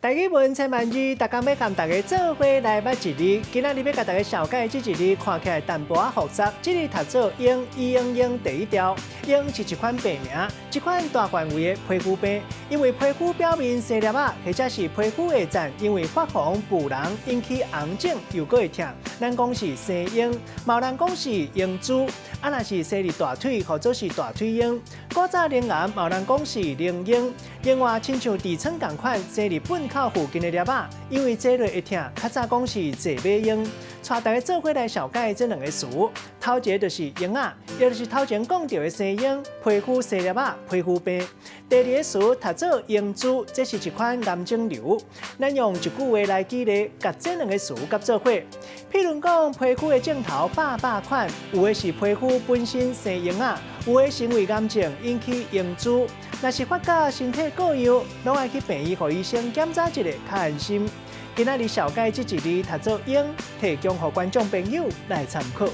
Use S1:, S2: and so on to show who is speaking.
S1: 大家问千万字，大家要跟大家做伙来捌一字。今仔日要甲大家小解这一字，看起来淡薄仔复杂。这字读做英，英第一条。英是一款病名，一款大范围的皮肤病。因为皮肤表面细粒啊，或者是皮肤下层因为发红、腐烂引起红肿，又搁会痛。咱讲是生痈，有人讲是痈珠。啊，若是生伫大腿，或者是大腿痈。古早灵癌，有人讲是灵痈。另外，亲像痔疮同款，生伫粪口附近的粒啊，因为坐落会痛，较早讲是坐马痈。带大家做伙来小解这两个词。头一个就是痈仔，也就是头前讲到的生痈、皮肤细粒啊、皮肤病。第二个词读做痈珠，这是一款癌肿瘤。咱用一句话来举例，甲这两个词夹做伙。譬如讲，皮肤的镜头百款，有的是皮肤本身生痈仔，有的是因为癌症引起痈珠。若是发觉身体各样，拢爱去病院，互医生检查一下，较安心。今仔日小解这一字读做痈，提供给观众朋友来参考。